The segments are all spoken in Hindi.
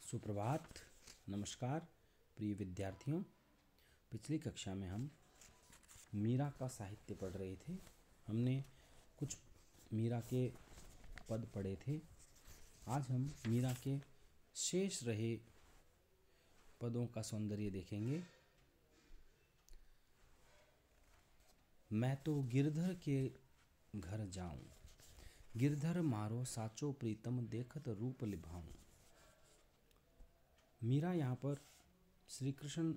सुप्रभात, नमस्कार प्रिय विद्यार्थियों। पिछली कक्षा में हम मीरा का साहित्य पढ़ रहे थे। हमने कुछ मीरा के पद पढ़े थे। आज हम मीरा के शेष रहे पदों का सौंदर्य देखेंगे। मैं तो गिरधर के घर जाऊं, गिरधर मारो साचो प्रीतम देखत रूप लिभाऊं। मीरा यहाँ पर श्री कृष्ण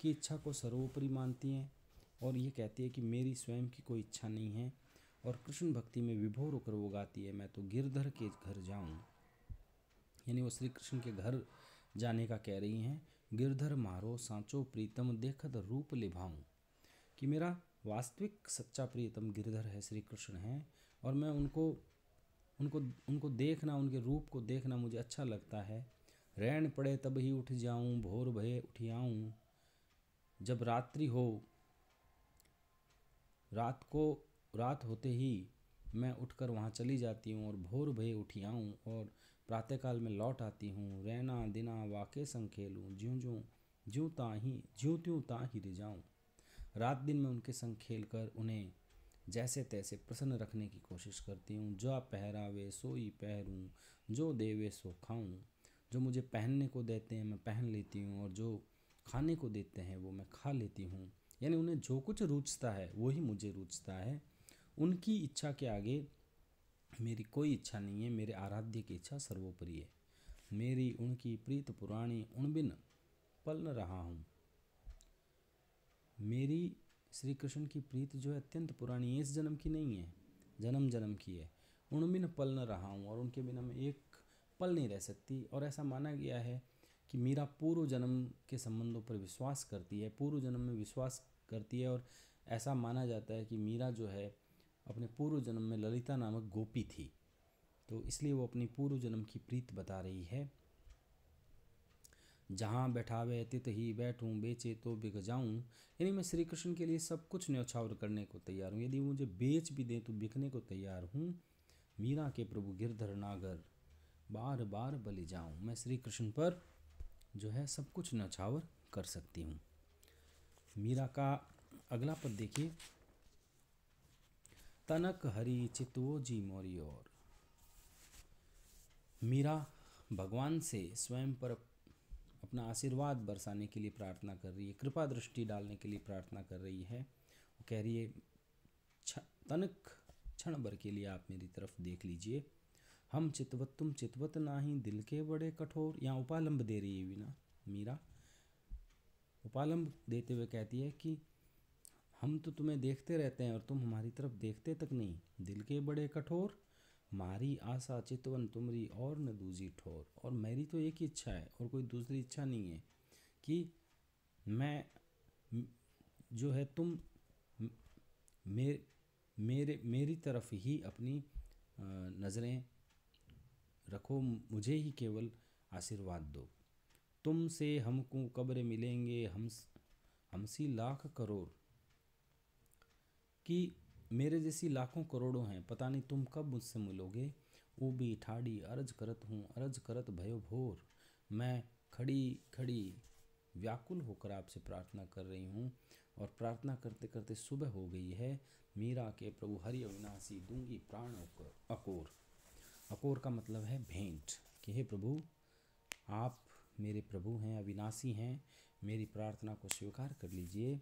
की इच्छा को सर्वोपरि मानती हैं और ये कहती है कि मेरी स्वयं की कोई इच्छा नहीं है, और कृष्ण भक्ति में विभोर होकर वो गाती है, मैं तो गिरधर के घर जाऊं। यानी वो श्री कृष्ण के घर जाने का कह रही हैं। गिरधर मारो साचो प्रीतम देखत रूप लिभाऊं, कि मेरा वास्तविक सच्चा प्रियतम गिरधर है, श्री कृष्ण हैं, और मैं उनको देखना, उनके रूप को देखना मुझे अच्छा लगता है। रैन पड़े तब ही उठ जाऊं, भोर भये उठियाऊं। जब रात्रि हो, रात होते ही मैं उठकर वहाँ चली जाती हूँ और भोर भये उठियाऊं, और प्रातःकाल में लौट आती हूँ। रैना दिना वाके संग खेलूं, ज्यों त्यों ताहि रिझाऊं। रात दिन मैं उनके संग खेलकर उन्हें जैसे तैसे प्रसन्न रखने की कोशिश करती हूँ। जो पहरावे सोई पहरूं, जो देवे सो खाऊं। जो मुझे पहनने को देते हैं मैं पहन लेती हूँ, और जो खाने को देते हैं वो मैं खा लेती हूँ। यानी उन्हें जो कुछ रुचता है वही मुझे रुचता है। उनकी इच्छा के आगे मेरी कोई इच्छा नहीं है, मेरे आराध्य की इच्छा सर्वोपरि है। मेरी उनकी प्रीत पुरानी, उन बिन पल न रहा हूँ। मेरी श्री कृष्ण की प्रीत जो है अत्यंत पुरानी है, इस जन्म की नहीं है, जन्म जन्म की है। उन बिन पल न रहा हूँ, और उनके बिना मैं एक पल नहीं रह सकती। और ऐसा माना गया है कि मीरा पूर्व जन्म के संबंधों पर विश्वास करती है, पूर्व जन्म में विश्वास करती है। और ऐसा माना जाता है कि मीरा जो है अपने पूर्व जन्म में ललिता नामक गोपी थी, तो इसलिए वो अपनी पूर्व जन्म की प्रीत बता रही है। जहाँ बैठावे तित ही बैठूं, बेचे तो बिक जाऊं। यानी मैं श्री कृष्ण के लिए सब कुछ न्यौछावर करने को तैयार हूँ, यदि मुझे बेच भी दें तो बिकने को तैयार हूँ। मीरा के प्रभु गिरधर नागर, बार बार बलि जाऊं। मैं श्री कृष्ण पर जो है सब कुछ न्यौछावर कर सकती हूँ। मीरा का अगला पद देखिए। तनक हरि चितवो जी मोरी ओर। मीरा भगवान से स्वयं पर अपना आशीर्वाद बरसाने के लिए प्रार्थना कर रही है, कृपा दृष्टि डालने के लिए प्रार्थना कर रही है। वो कह रही है तनक क्षण भर के लिए आप मेरी तरफ देख लीजिए। हम चितवत तुम चितवत नाही, दिल के बड़े कठोर। यहाँ उपालंब दे रही है मीरा उपालंब देते हुए कहती है कि हम तो तुम्हें देखते रहते हैं और तुम हमारी तरफ देखते तक नहीं। दिल के बड़े कठोर, मारी आशा चितवन तुमरी और न दूजी ठोर। और मेरी तो एक ही इच्छा है और कोई दूसरी इच्छा नहीं है कि मैं जो है तुम मेरी तरफ ही अपनी नज़रें रखो, मुझे ही केवल आशीर्वाद दो। तुमसे हमको कब्र मिलेंगे हमसी लाख करोड़, कि मेरे जैसी लाखों करोड़ों हैं, पता नहीं तुम कब मुझसे मिलोगे। वो भी ठाड़ी अर्ज करत हूँ, अर्ज करत भयो भोर। मैं खड़ी खड़ी व्याकुल होकर आपसे प्रार्थना कर रही हूँ, और प्रार्थना करते करते सुबह हो गई है। मीरा के प्रभु हरि अविनाशी, दूंगी प्राण अकोर। अकोर का मतलब है भेंट, कि हे प्रभु आप मेरे प्रभु हैं, अविनाशी हैं, मेरी प्रार्थना को स्वीकार कर लीजिए।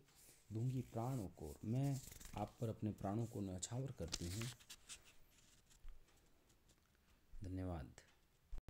दूंगी प्राणों को, मैं आप पर अपने प्राणों को न्यौछावर करती हूँ। धन्यवाद।